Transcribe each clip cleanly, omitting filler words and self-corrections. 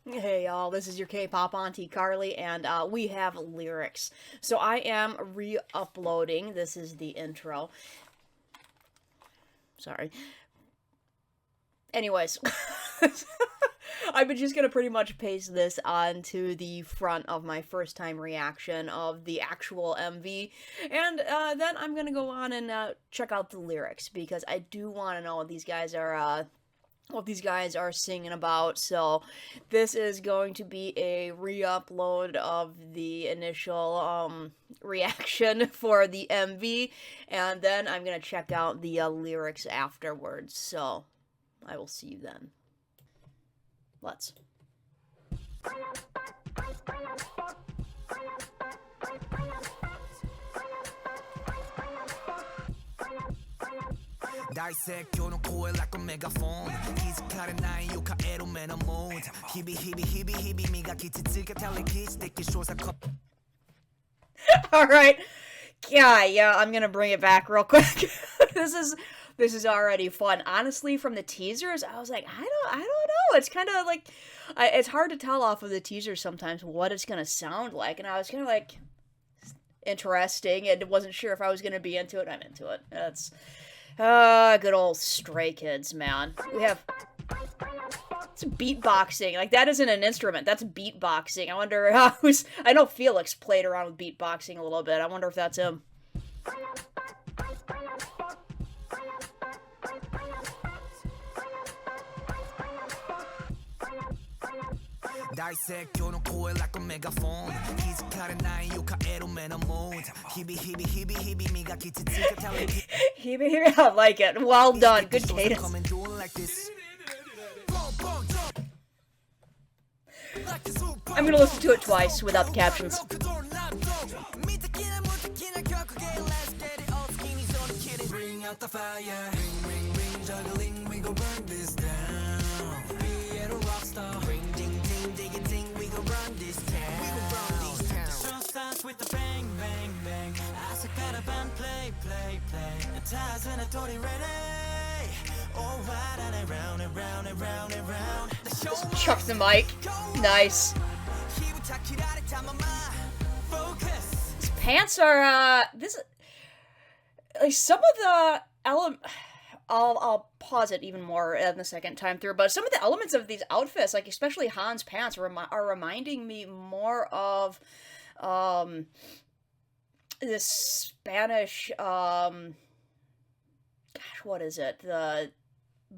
Hey y'all, this is your K-pop auntie Carly, and we have lyrics. So I am re-uploading. This is the intro. Sorry. Anyways, I'm just gonna pretty much paste this onto the front of my first time reaction of the actual MV, and then I'm gonna go on and check out the lyrics because I do want to know what these guys are singing about. So this is going to be a re-upload of the initial reaction for the MV, and then I'm gonna check out the lyrics afterwards. So I will see you then. Let's. 날색 교놓고 like a megaphone 기스칼의 나의 유카에로 man a mood 히비 미가 기치츠가 달리기 sticky shows a cup. All right. Yeah, I'm gonna bring it back real quick. this is already fun. Honestly, from the teasers, I was like, I don't know. It's kind of like, it's hard to tell off of the teasers sometimes what it's gonna sound like, and I was kind of like, interesting, and wasn't sure if I was gonna be into it. I'm into it. That's good old Stray Kids, man. We have. It's beatboxing. Like, that isn't an instrument. That's beatboxing. I wonder who's. I know Felix played around with beatboxing a little bit. I wonder if that's him. 날색 교놓고 like a megaphone 기스칼의 나의 유카에로 man a mood 히비 미가 기치츠가 달리기. I like it. Well done. Good cadence. I'm gonna listen to it twice without the captions. Bring out the fire, ring, juggling, we gon' burn this down. Be a rock star, ring, ding, dig it, ding, we gon' run this town. We gon' run this town. The show starts with the bang, bang, bang. 아삭하다 반 play. The ties and a tory ready. Oh, right and round and round and round and round. The show Chuck the mic. Nice. His pants are this. Like, some of the I'll pause it even more in the second time through, but some of the elements of these outfits, like especially Han's pants, are reminding me more of this Spanish gosh, what is it? The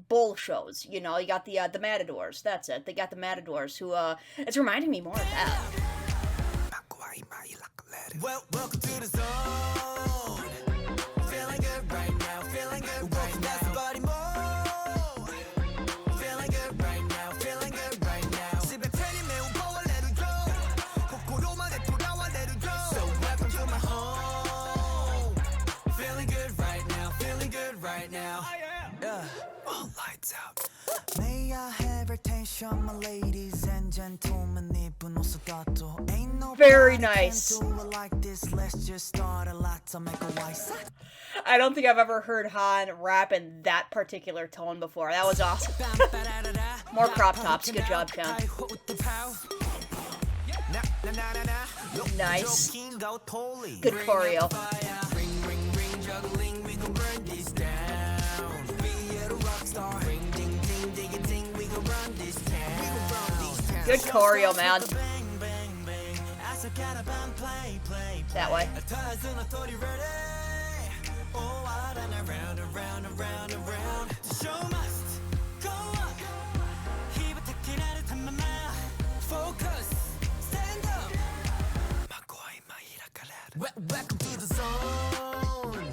bull shows, you know. You got the matadors. That's it. They got the matadors who it's reminding me more of that. Well, welcome to the zone. Feeling good right now. Feeling good right now. Body move. Feeling good right now. Feeling good right now. 집에 편히 매운 거와 let it go. 거꾸로만 해 돌아와 let it go. So welcome to my home. Feeling good right now. Feeling good right now. Yeah. All lights out. May I have attention, my ladies and gentlemen. Very nice. I don't think I've ever heard Han rap in that particular tone before. That was awesome. More crop tops. Good job, Chan. Nice. Good choreo. Good choreo, man. That way. Welcome to the zone.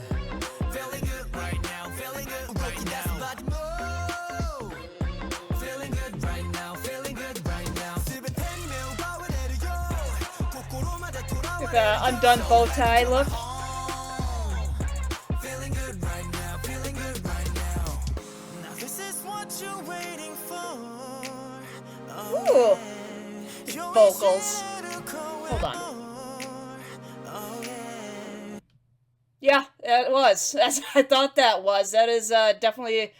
Feeling good right now. Feeling good right now. Feeling good right now. Feeling good right now. With the undone bow tie look. Feeling good right now. Feeling good right now. Now this is what you're waiting for. Ooh. Vocals. Hold on. Yeah, it was. I thought that was. That is definitely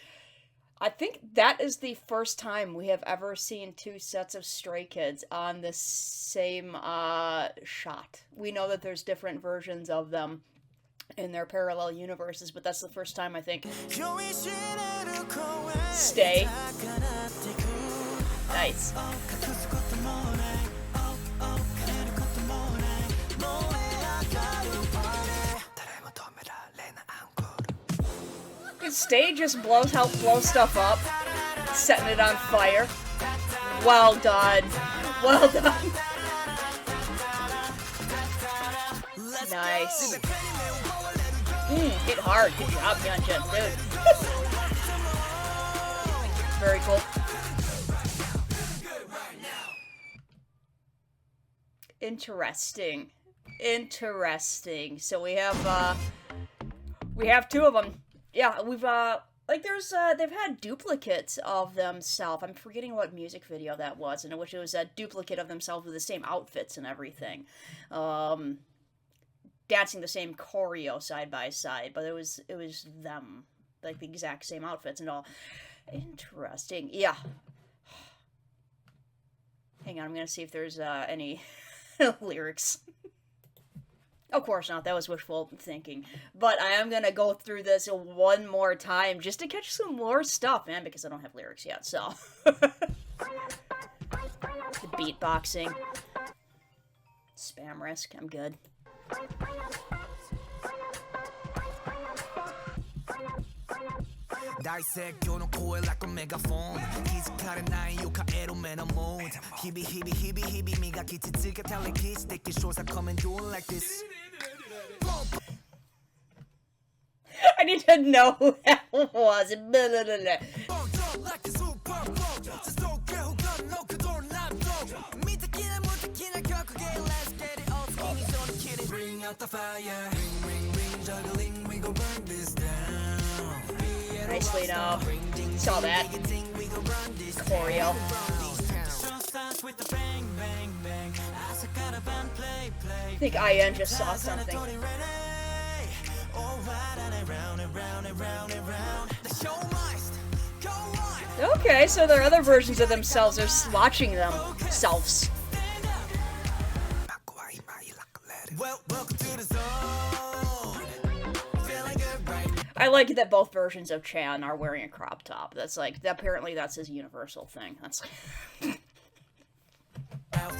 I think that is the first time we have ever seen two sets of Stray Kids on the same shot. We know that there's different versions of them in their parallel universes, but that's the first time I think. Stay. Nice. Stay just blows stuff up, setting it on fire. Well done. Well done. Nice. Hit hard. Good job, Hyunjin, dude. Very cool. Interesting. Interesting. So we have two of them. Yeah, we've like there's they've had duplicates of themselves. I'm forgetting what music video that was, in which it was a duplicate of themselves with the same outfits and everything. Dancing the same choreo side by side, but it was them, like the exact same outfits and all. Interesting. Yeah. Hang on, I'm gonna see if there's any lyrics. Of course not, that was wishful thinking. But I am gonna go through this one more time just to catch some more stuff, man, because I don't have lyrics yet, so. The beatboxing. Spam risk, I'm good. Dissect your core like a megaphone. He's cutting nine, you can add a mood. Hibi, hibi, hibi, hibi, me got kitty tick, tell the kids, take your shows, I come and do it like this. I need to know who that was. Bring out the fire. Ring, ring, ring, juggling, we go burn this down. Nicely now. Saw that. Choreo. I think IN just saw something. Okay, so there are other versions of themselves. They're watching themselves. Welcome to the zone. I like that both versions of Chan are wearing a crop top. That's like, apparently that's his universal thing. That's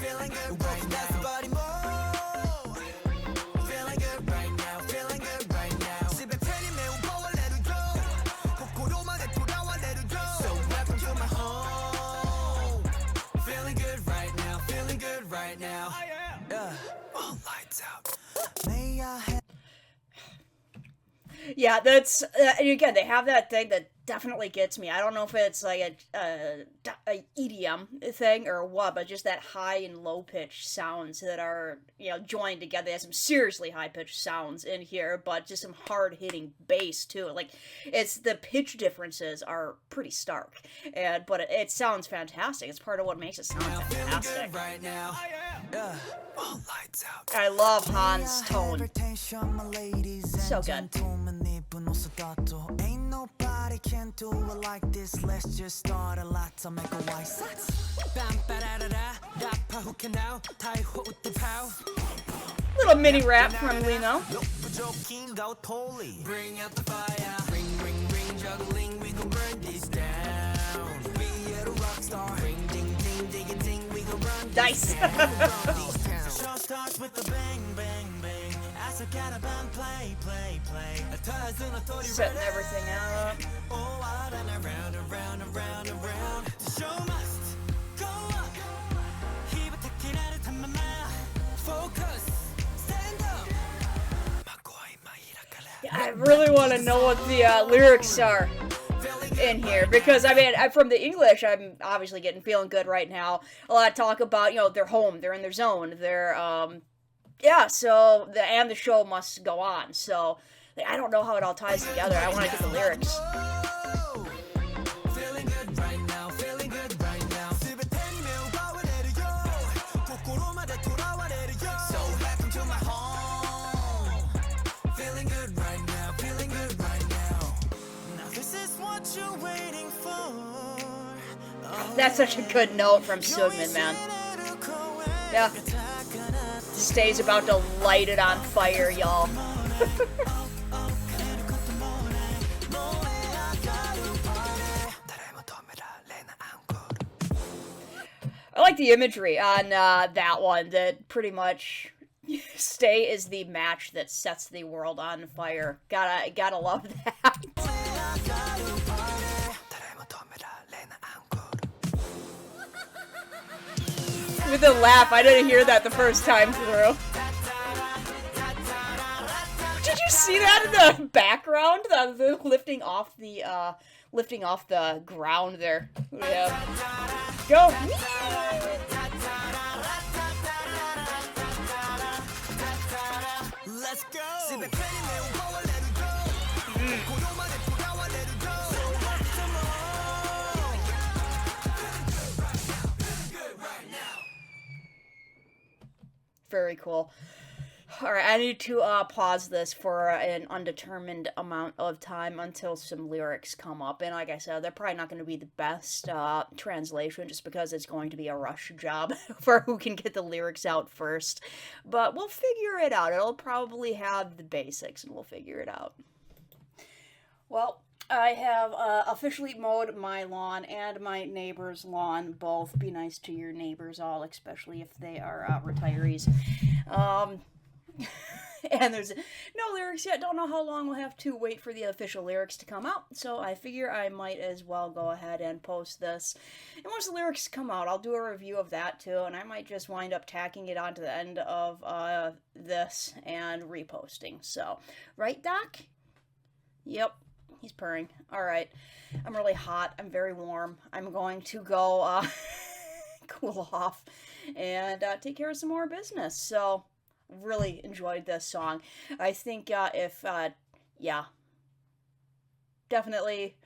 feeling good right now. Feeling good right now. Feeling good right now. So welcome to my home. Feeling good right now. Feeling good right now. All lights out. May I have yeah, that's and again, they have that thing that definitely gets me. I don't know if it's like a EDM thing or what, but just that high and low pitch sounds that are, you know, joined together. They have some seriously high pitched sounds in here, but just some hard hitting bass too. Like, it's the pitch differences are pretty stark, but it sounds fantastic. It's part of what makes it sound fantastic. right now. All lights out. I love Han's tone. So good. Ain't nobody can do it like this. Let's just start a lot to make a white sex. Little mini rap from Lino. Bring out the fire. Ring, ring, ring, juggling, we gon' burn this down. We are the rock star. Ring, ding, ding, ding, ding, we gon' run this Nice. show starts with the bang, bang, bang. As I got a band, play, play, play. Setting everything up. Oh, out and around, around, around, around. The show must go on. Focus, stand up. Yeah, I really want to know what the lyrics are in here, because I mean, from the English, I'm obviously getting feeling good right now. A lot of talk about, you know, they're home, they're in their zone, they're yeah, so and the show must go on. So I don't know how it all ties together. I want to get the lyrics. Feeling good right now, feeling good right now. So welcome to my home. Feeling good right now, feeling good right now. Now this is what you're waiting for. That's such a good note from Sugman, man. Yeah. Stay's about to light it on fire, y'all. I like the imagery on that one, that pretty much Stay is the match that sets the world on fire. Gotta love that. With a laugh, I didn't hear that the first time through. Did you see that in the background? The lifting off the ground there. Yeah. Go. Let's go. Very cool. Alright, I need to pause this for an undetermined amount of time until some lyrics come up. And like I said, they're probably not going to be the best translation just because it's going to be a rush job for who can get the lyrics out first. But we'll figure it out. It'll probably have the basics and we'll figure it out. Well, I have officially mowed my lawn and my neighbor's lawn. Both. Be nice to your neighbors all, especially if they are retirees. And there's no lyrics yet. Don't know how long we'll have to wait for the official lyrics to come out. So I figure I might as well go ahead and post this. And once the lyrics come out, I'll do a review of that too. And I might just wind up tacking it onto the end of this and reposting. So, right, Doc? Yep. He's purring. Alright. I'm really hot. I'm very warm. I'm going to go cool off and take care of some more business. So, really enjoyed this song. I think definitely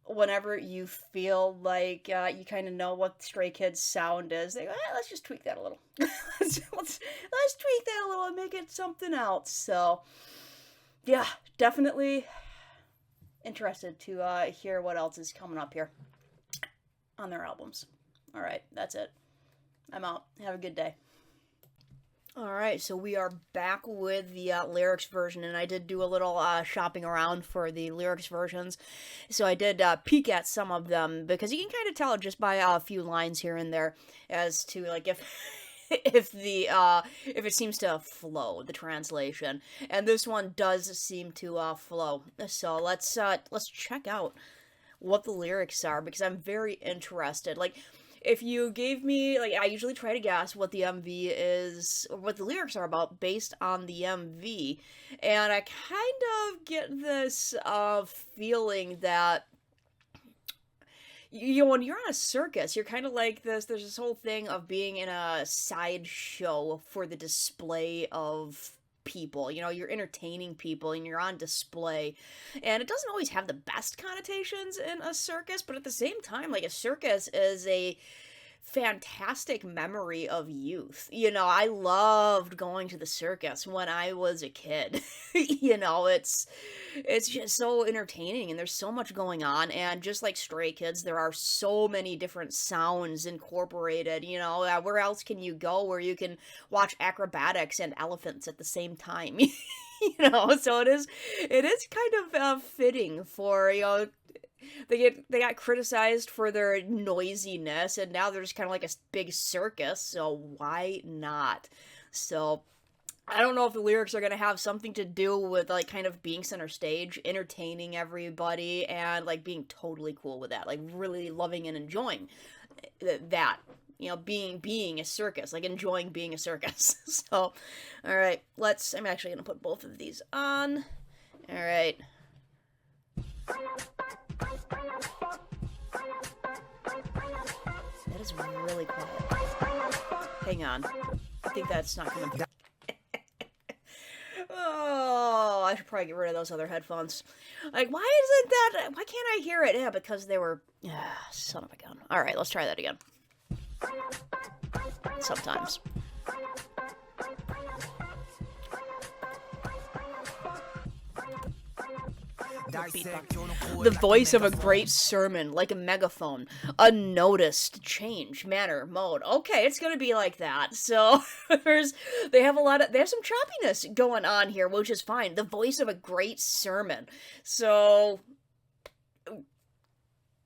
whenever you feel like you kind of know what Stray Kids sound is, they go, let's just tweak that a little. let's tweak that a little and make it something else. So, yeah, definitely interested to hear what else is coming up here on their albums. Alright, that's it. I'm out. Have a good day. Alright, so we are back with the lyrics version, and I did do a little shopping around for the lyrics versions, so I did peek at some of them, because you can kind of tell just by a few lines here and there as to, like, if it seems to flow, the translation, and this one does seem to flow, so let's check out what the lyrics are, because I'm very interested. Like, if you gave me, like, I usually try to guess what the MV is, or what the lyrics are about based on the MV, and I kind of get this feeling that, you know, when you're on a circus, you're kind of like this, there's this whole thing of being in a sideshow for the display of people, you know, you're entertaining people and you're on display, and it doesn't always have the best connotations in a circus, but at the same time, like, a circus is a fantastic memory of youth. You know, I loved going to the circus when I was a kid. You know, it's just so entertaining, and there's so much going on, and just like Stray Kids, there are so many different sounds incorporated. You know, where else can you go where you can watch acrobatics and elephants at the same time? You know, so it is kind of fitting for, you know, they got criticized for their noisiness, and now they're just kind of like a big circus, so why not? So, I don't know if the lyrics are going to have something to do with, like, kind of being center stage, entertaining everybody, and, like, being totally cool with that, like, really loving and enjoying that, you know, being a circus, like, enjoying being a circus. So, alright, I'm actually going to put both of these on. Alright. That is really quiet. Hang on. I think that's not coming through. Oh, I should probably get rid of those other headphones. Like, why can't I hear it? Yeah, because they were, son of a gun. Alright, let's try that again. Sometimes. with beatbox. The voice of a great sermon, like a megaphone. Unnoticed, change, manner, mode. Okay, it's gonna be like that. So they have some choppiness going on here, which is fine. The voice of a great sermon. So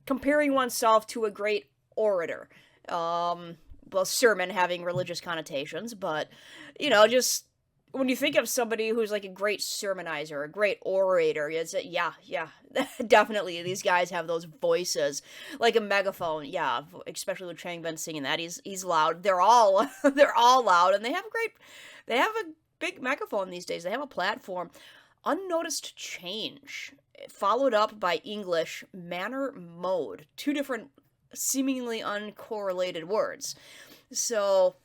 comparing oneself to a great orator. Well, sermon having religious connotations, but, just when you think of somebody who's like a great sermonizer, a great orator, it's yeah, definitely these guys have those voices like a megaphone. Yeah, especially with Chang Ben singing that, he's loud. They're all loud, and they have a big megaphone these days. They have a platform. Unnoticed change, followed up by English manner mode. Two different, seemingly uncorrelated words. So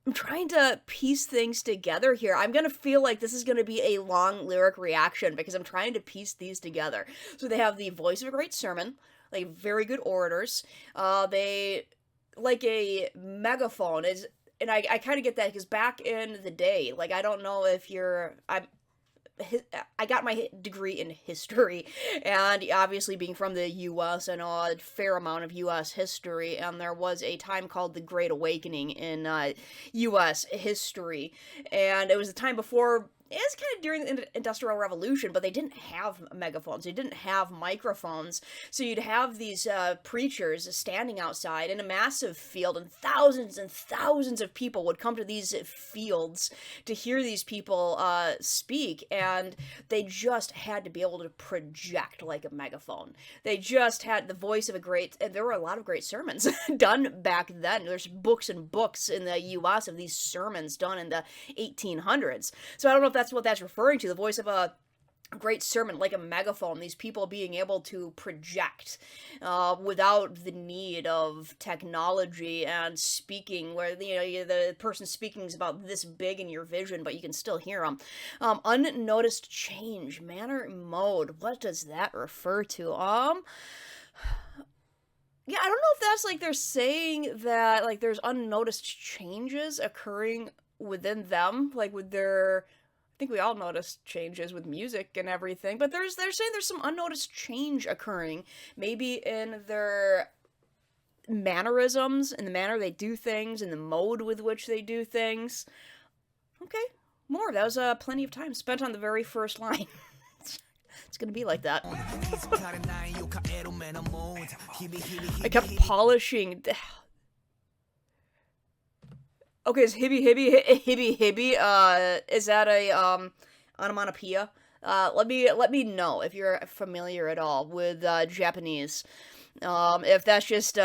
I'm trying to piece things together here. I'm going to feel like this is going to be a long lyric reaction because I'm trying to piece these together. So they have the voice of a great sermon, like very good orators. They like a megaphone is, and I kind of get that because back in the day, like I don't know if I got my degree in history, and obviously being from the U.S., I know a fair amount of U.S. history, and there was a time called the Great Awakening in U.S. history, and it was a time before. It was kind of during the Industrial Revolution, but they didn't have megaphones. They didn't have microphones. So you'd have these preachers standing outside in a massive field, and thousands of people would come to these fields to hear these people speak, and they just had to be able to project like a megaphone. They just had the voice of and there were a lot of great sermons done back then. There's books and books in the U.S. of these sermons done in the 1800s. So I don't know if that's what that's referring to, the voice of a great sermon, like a megaphone, these people being able to project without the need of technology and speaking, where the person speaking is about this big in your vision, but you can still hear them. Unnoticed change, manner, mode, what does that refer to? Yeah, I don't know if that's like they're saying that like there's unnoticed changes occurring within them, like with their, I think we all notice changes with music and everything, but they're saying there's some unnoticed change occurring, maybe in their mannerisms, in the manner they do things, in the mode with which they do things. Okay, more. That was plenty of time spent on the very first line. It's gonna be like that. I kept polishing. Okay, is hibby, is that a, onomatopoeia? Let me know if you're familiar at all with, Japanese. If that's just,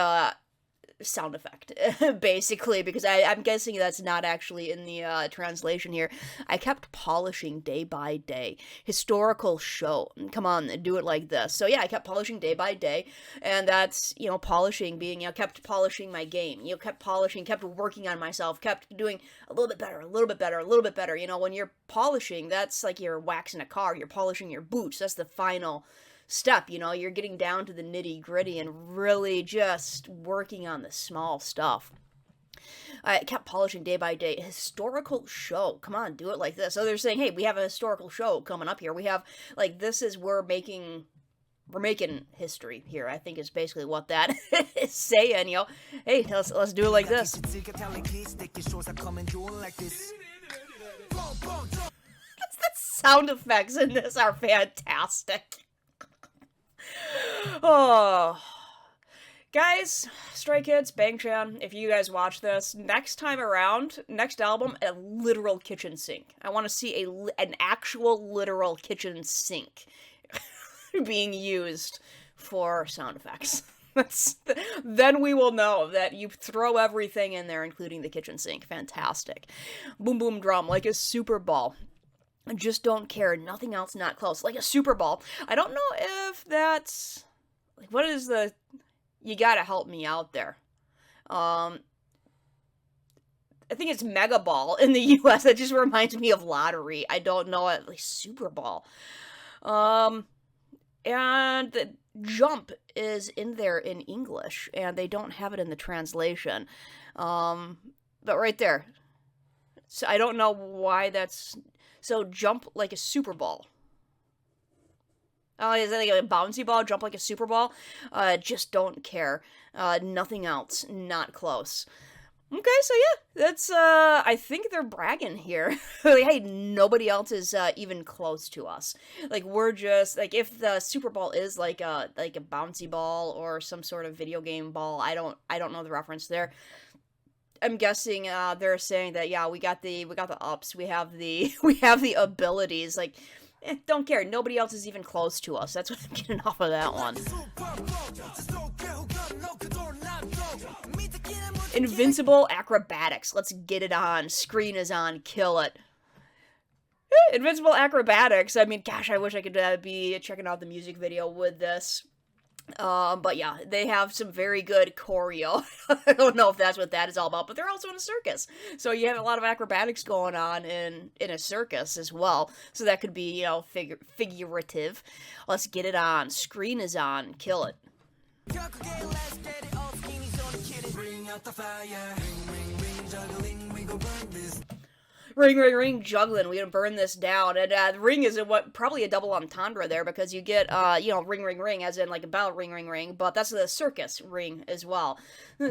sound effect, basically, because I'm guessing that's not actually in the, translation here. I kept polishing day by day. Historical show. Come on, do it like this. So yeah, I kept polishing day by day, and that's, polishing being, kept polishing my game. Kept polishing, kept working on myself, kept doing a little bit better, a little bit better, a little bit better. When you're polishing, that's like you're waxing a car, you're polishing your boots. That's the final step, you're getting down to the nitty gritty and really just working on the small stuff. I kept polishing day by day. Historical show. Come on, do it like this. So they're saying, hey, we have a historical show coming up here. We have, like, we're making history here, I think is basically what that is saying, Hey, let's do it like this. The sound effects in this are fantastic. Oh, guys, Stray Kids, Bang-chan, if you guys watch this, next time around, next album, a literal kitchen sink. I want to see an actual literal kitchen sink being used for sound effects. Then we will know that you throw everything in there, including the kitchen sink. Fantastic. Boom boom drum, like a Super Bowl. I just don't care. Nothing else not close. Like a Super Bowl. I don't know if that's... Like, what is the... You gotta help me out there. I think it's Mega Ball in the U.S. That just reminds me of lottery. I don't know it. Like, Super Bowl. And the jump is in there in English, and they don't have it in the translation. But right there. So I don't know why that's... So jump like a Super Bowl. Oh, is that like a bouncy ball? Jump like a super ball? Just don't care. Nothing else. Not close. Okay, so yeah, that's I think they're bragging here. Like, hey, nobody else is even close to us. Like we're just like if the Super Bowl is like a bouncy ball or some sort of video game ball. I don't know the reference there. I'm guessing they're saying that yeah, we got the ups, we have the we have the abilities. Like don't care. Nobody else is even close to us. That's what I'm getting off of that one. Invincible acrobatics. Let's get it on. Screen is on. Kill it. Invincible acrobatics. I mean, gosh, I wish I could be checking out the music video with this. But yeah, they have some very good choreo. I don't know if that's what that is all about, but they're also in a circus. So you have a lot of acrobatics going on in a circus as well. So that could be, figurative. Let's get it on. Screen is on. Kill it. Ring, ring, ring, juggling. We gonna burn this down, and ring is probably a double entendre there because you get ring, ring, ring, as in like a bell, ring, ring, ring. But that's the circus ring as well.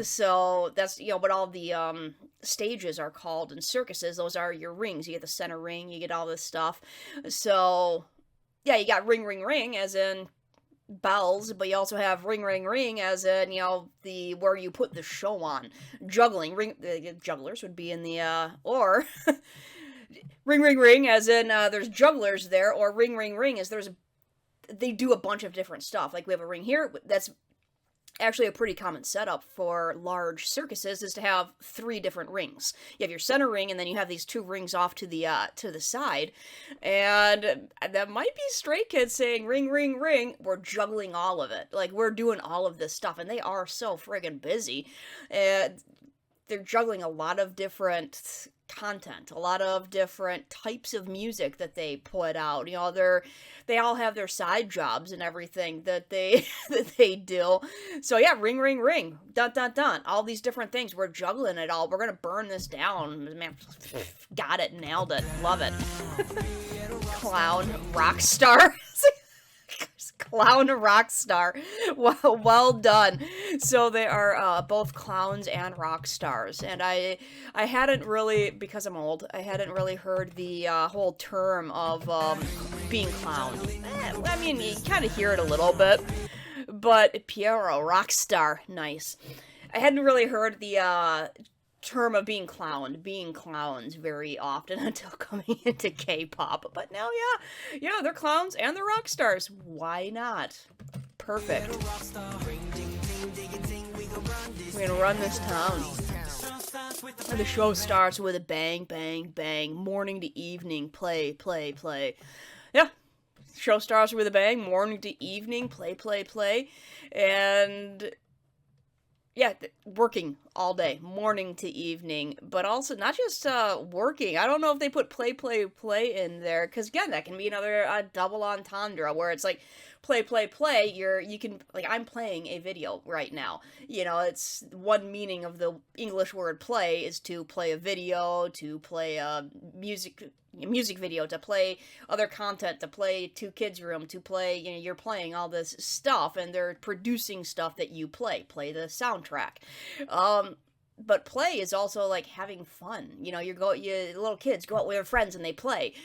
So that's but all the stages are called in circuses. Those are your rings. You get the center ring. You get all this stuff. So yeah, you got ring, ring, ring, as in bells, but you also have ring ring ring as in the where you put the show on. Juggling, ring, the jugglers would be in the or ring ring ring as in there's jugglers there, or ring ring ring as they do a bunch of different stuff. Like we have a ring here that's actually a pretty common setup for large circuses, is to have 3 different rings. You have your center ring, and then you have these 2 rings off to the side, and that might be Stray Kids saying ring ring ring. We're juggling all of it, like we're doing all of this stuff, and they are so friggin' busy. And they're juggling a lot of different content, a lot of different types of music that they put out. They all have their side jobs and everything that they that they do. So yeah, ring ring ring, dun dun dun, all these different things. We're juggling it all. We're gonna burn this down. Man, got it, nailed it, love it. Clown rock star. Clown rock star. Well done. So they are both clowns and rock stars, and I hadn't really, because I'm old, I hadn't really heard the whole term of being clown. I mean, you kind of hear it a little bit, but Piero rock star, nice. I hadn't really heard the term of being clowns very often until coming into K-pop. But now, yeah, they're clowns and they're rock stars. Why not? Perfect. We're gonna run this town. And the show starts with a bang, bang, bang. Morning to evening, play, play, play. Yeah. Show starts with a bang, morning to evening, play, play, play. And yeah, working all day, morning to evening, but also not just working. I don't know if they put play, play, play in there, because again, that can be another double entendre where it's like play, play, play. You can, like, I'm playing a video right now. It's one meaning of the English word play is to play a video, to play a music video, to play other content, to play 2 kids room, to play, you're playing all this stuff, and they're producing stuff that you play the soundtrack. But play is also like having fun. Little kids go out with their friends and they play,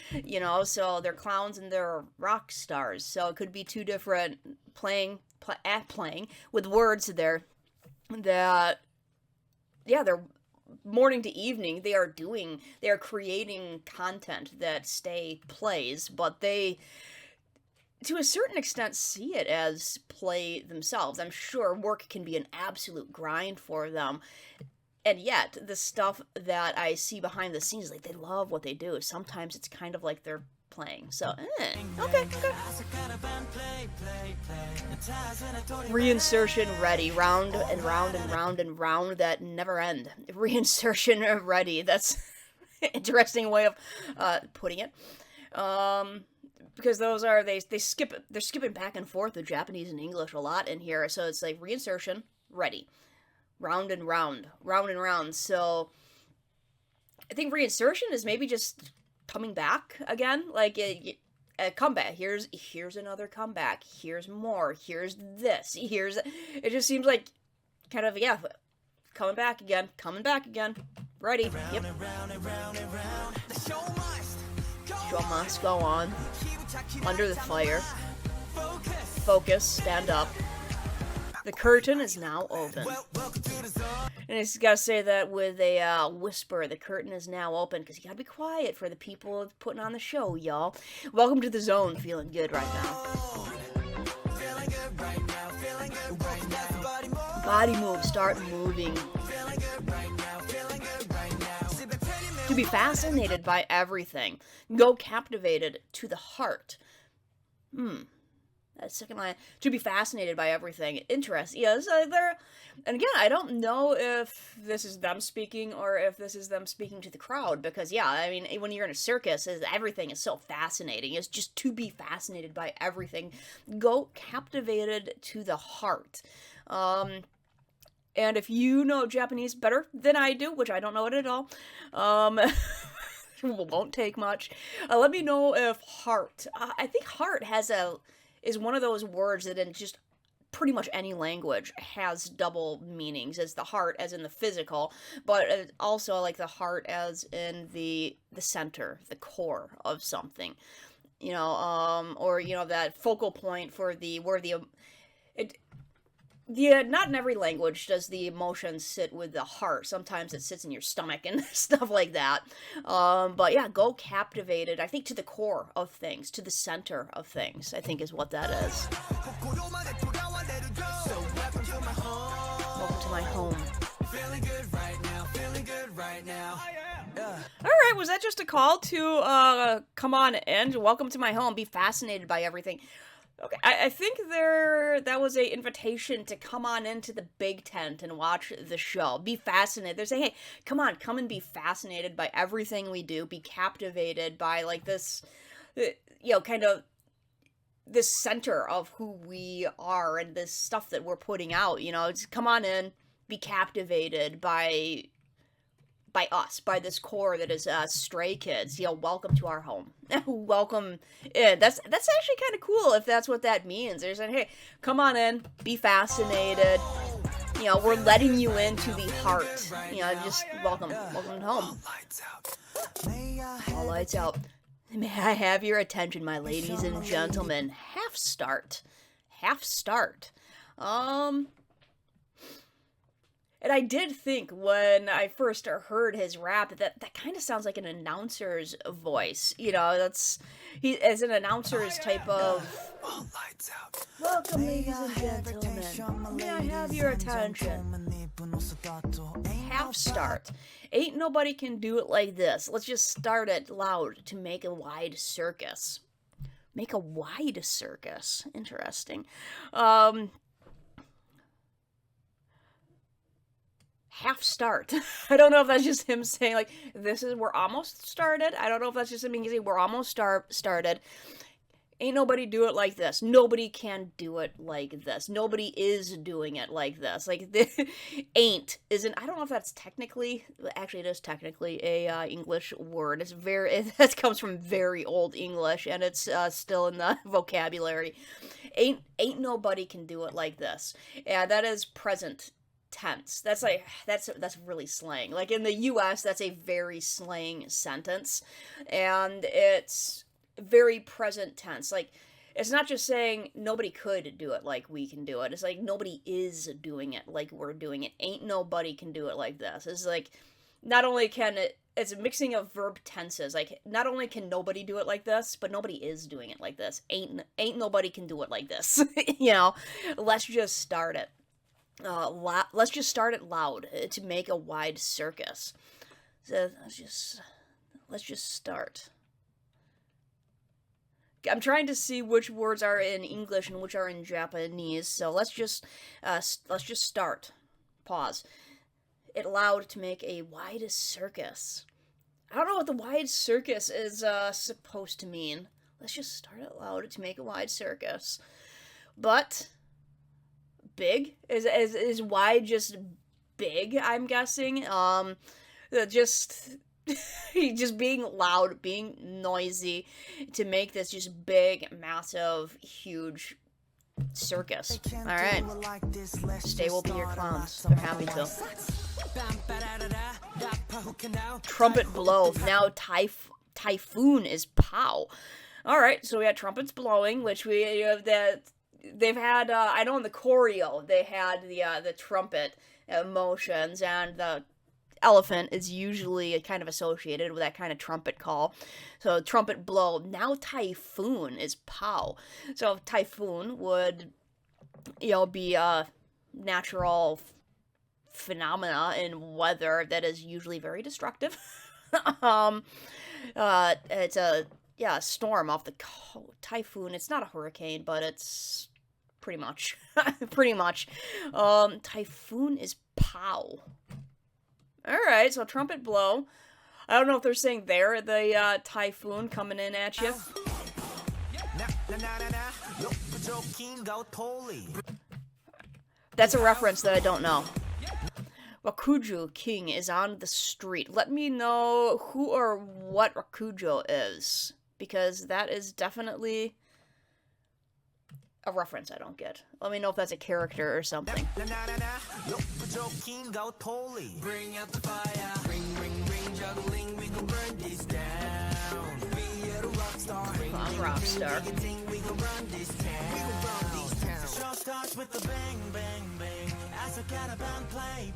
so they're clowns and they're rock stars. So it could be 2 different playing with words there that, yeah, they're morning to evening. They are creating content that stay plays, but they, to a certain extent, see it as play themselves. I'm sure work can be an absolute grind for them. And yet, the stuff that I see behind the scenes, like, they love what they do. Sometimes it's kind of like they're playing. So, okay. Reinsertion ready. Round and round and round and round that never end. Reinsertion ready. That's an interesting way of putting it. Because those are, they're skipping back and forth the Japanese and English a lot in here. So it's like reinsertion ready. Round and round, round and round. So I think reinsertion is maybe just coming back again. Like a comeback. Here's another comeback. Here's more. Here's this. It just seems like kind of, yeah, coming back again. Ready. Yep. Show must go on. Under the fire. Focus. Stand up. The curtain is now open. And I just gotta say that with a whisper. The curtain is now open, because you gotta be quiet for the people putting on the show, y'all. Welcome to the zone. Feeling good right now. Body move. Start moving. To be fascinated by everything. Go captivated to the heart. That second line, to be fascinated by everything. Interesting. Yeah, and again, I don't know if this is them speaking or if this is them speaking to the crowd, because, yeah, I mean, when you're in a circus, everything is so fascinating. It's just to be fascinated by everything. Go captivated to the heart. And if you know Japanese better than I do, which I don't know it at all, won't take much, let me know if heart, I think heart is one of those words that in just pretty much any language has double meanings, as the heart as in the physical, but also like the heart as in the center, the core of something, or that focal point for not in every language does the emotion sit with the heart. Sometimes it sits in your stomach and stuff like that. But yeah, go captivated, I think, to the core of things, to the center of things, I think is what that is. Welcome to my home. Alright, was that just a call to come on in? Welcome to my home. Be fascinated by everything. Okay, I think that was a invitation to come on into the big tent and watch the show. Be fascinated. They're saying, hey, come and be fascinated by everything we do. Be captivated by, like, this, kind of this center of who we are and this stuff that we're putting out, Just come on in, be captivated by us, by this core that is Stray Kids. Welcome to our home. Welcome in. That's actually kind of cool if that's what that means. They're saying, hey, come on in, be fascinated. We're letting you into the heart. Just welcome home. All lights out. May I have your attention, my ladies and gentlemen? Half start. And I did think when I first heard his rap that kind of sounds like an announcer's voice. He as an announcer's type of. All lights out. Welcome, ladies and gentlemen. May I have your attention? Half start. Ain't nobody can do it like this. Let's just start it loud to make a wide circus. Make a wide circus. Interesting. Half start. I don't know if that's just him saying, like, we're almost started. I don't know if that's just him saying, we're almost started. Ain't nobody do it like this. Nobody can do it like this. Nobody is doing it like this. Like, ain't isn't, I don't know if that's technically, actually it is technically a English word. That comes from very old English, and it's still in the vocabulary. Ain't nobody can do it like this. Yeah, that is present tense. That's really slang. Like in the US, that's a very slang sentence, and it's very present tense. Like, it's not just saying nobody could do it like we can do it. It's like nobody is doing it like we're doing it. Ain't nobody can do it like this. It's like, not only can it's a mixing of verb tenses. Like, not only can nobody do it like this, but nobody is doing it like this. Ain't nobody can do it like this. Let's just start it. Let's just start it loud to make a wide circus. So let's just start. I'm trying to see which words are in English and which are in Japanese. So let's just start. Pause. It loud to make a wide circus. I don't know what the wide circus is supposed to mean. Let's just start it loud to make a wide circus. But big is wide just big, I'm guessing. Just just being loud, being noisy, to make this just big, massive, huge circus. Alright. Stay will be your clowns. They're happy to. Trumpet blow. Now typhoon is pow. Alright, so we had trumpets blowing, which we have that they've had I know in the choreo they had the trumpet motions, and the elephant is usually kind of associated with that kind of trumpet call. So trumpet blow. Now typhoon is pow. So typhoon would, be a natural phenomena in weather that is usually very destructive. It's a storm off the typhoon. It's not a hurricane, but it's pretty much pretty much. Typhoon is pow. Alright, so trumpet blow. I don't know if they're saying they're the typhoon coming in at you. That's a reference that I don't know. Rakujo King is on the street. Let me know who or what Rakujo is, because that is definitely a reference I don't get. Let me know if that's a character or something. Bring out the fire. Ring, juggling, we gon' burn this down. Be a rock star. I'm a rock star. We gon' run this town. We gon' run this town. The show starts with the bang, bang, bang. As I got a band, play.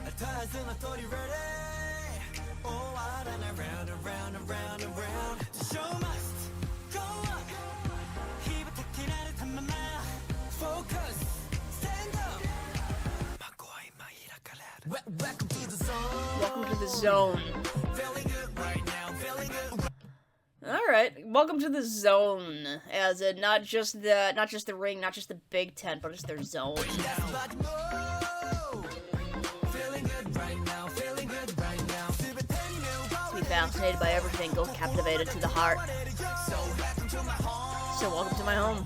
A touch in authority ready. Oh, out and around. The show must go on. Keep it taking at it to my mouth. Focus. Stand up. Welcome to the zone. Welcome to the zone. Feeling good right now. Feeling good. Alright, welcome to the zone. As in not just the ring, not just the big tent, but just their zone. To be fascinated by everything, go captivated to the heart. So welcome to my home.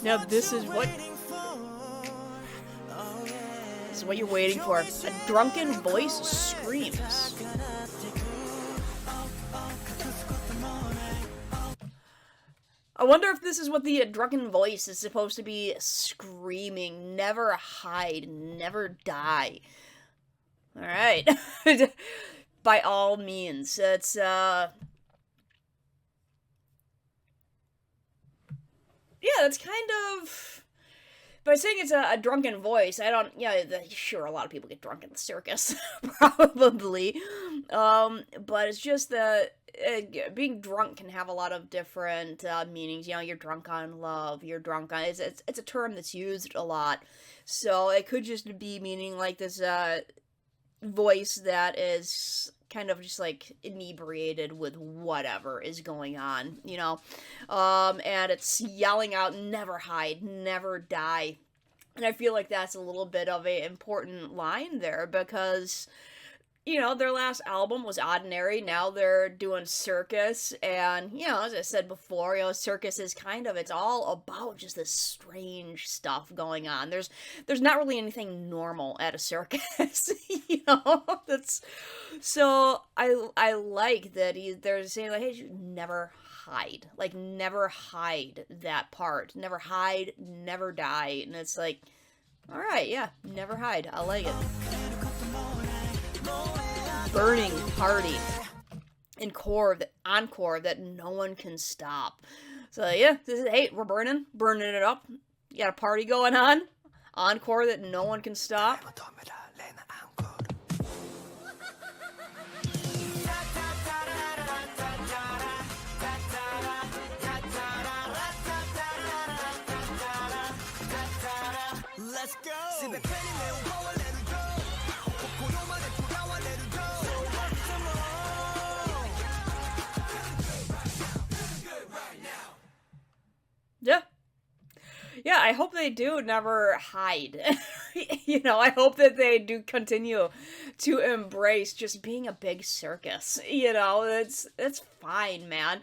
Now this is what you're waiting for. A drunken voice screams. I wonder if this is what the drunken voice is supposed to be screaming. Never hide, never die. Alright. By all means. It's, yeah, that's kind of... By saying it's a drunken voice, I don't... sure, a lot of people get drunk in the circus. Probably. But it's just that... being drunk can have a lot of different meanings. You're drunk on love, you're drunk on... It's a term that's used a lot. So it could just be meaning like this voice that is kind of just like inebriated with whatever is going on, and it's yelling out, never hide, never die. And I feel like that's a little bit of an important line there, because their last album was Ordinary. Now they're doing Circus, and, as I said before, Circus is it's all about just this strange stuff going on. There's not really anything normal at a circus, that's, so I like that they're saying, like, hey, you never hide. Like, never hide that part. Never hide, never die. And it's like, alright, yeah, never hide. I like it. Burning party. Encore that no one can stop. So yeah, hey, we're burning it up. You got a party going on. Encore that no one can stop. Let's go. Yeah, I hope they do never hide. I hope that they do continue to embrace just being a big circus. It's fine, man.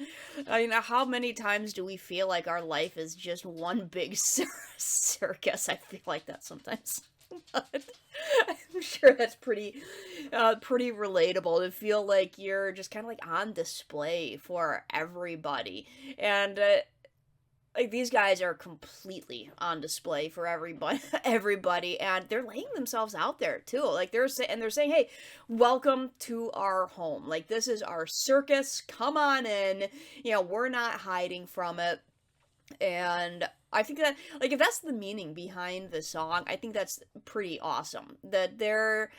I mean, how many times do we feel like our life is just one big circus? I feel like that sometimes. But I'm sure that's pretty relatable to feel like you're just kind of like on display for everybody. And like these guys are completely on display for everybody, everybody, and they're laying themselves out there too. Like they're saying, "Hey, welcome to our home. Like this is our circus. Come on in. You know, we're not hiding from it." And I think that, like, if that's the meaning behind the song, I think that's pretty awesome. That they're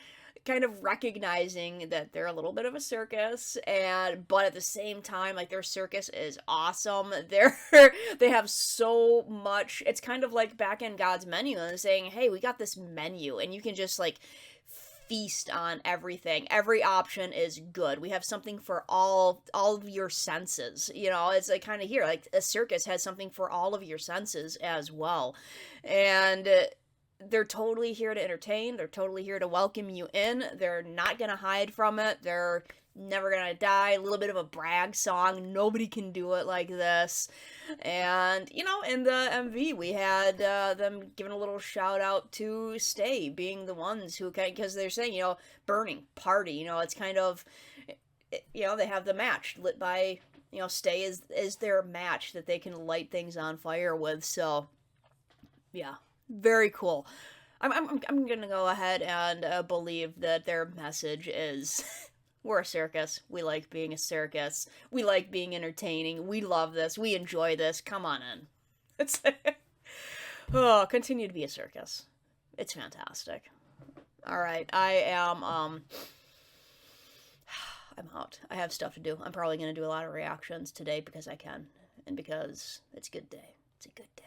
kind of recognizing that they're a little bit of a circus, and but at the same time, like, their circus is awesome. They have so much. It's kind of like back in God's menu and saying, "Hey, we got this menu, and you can just like feast on everything. Every option is good. We have something for all of your senses." You know, it's like kind of here, like a circus has something for all of your senses as well. And they're totally here to entertain. They're totally here to welcome you in. They're not going to hide from it. They're never gonna die. A little bit of a brag song. Nobody can do it like this. And, you know, in the MV, we had them giving a little shout out to Stay, being the ones who kind, because they're saying, you know, burning, party, you know, it's kind of, you know, they have the match lit by, you know, Stay is their match that they can light things on fire with. So, yeah, very cool. I'm gonna go ahead and believe that their message is we're a circus. We like being a circus. We like being entertaining. We love this. We enjoy this. Come on in. It's oh, continue to be a circus. It's fantastic. All right, I am I'm out. I have stuff to do. I'm probably gonna do a lot of reactions today because I can and because it's a good day. It's a good day.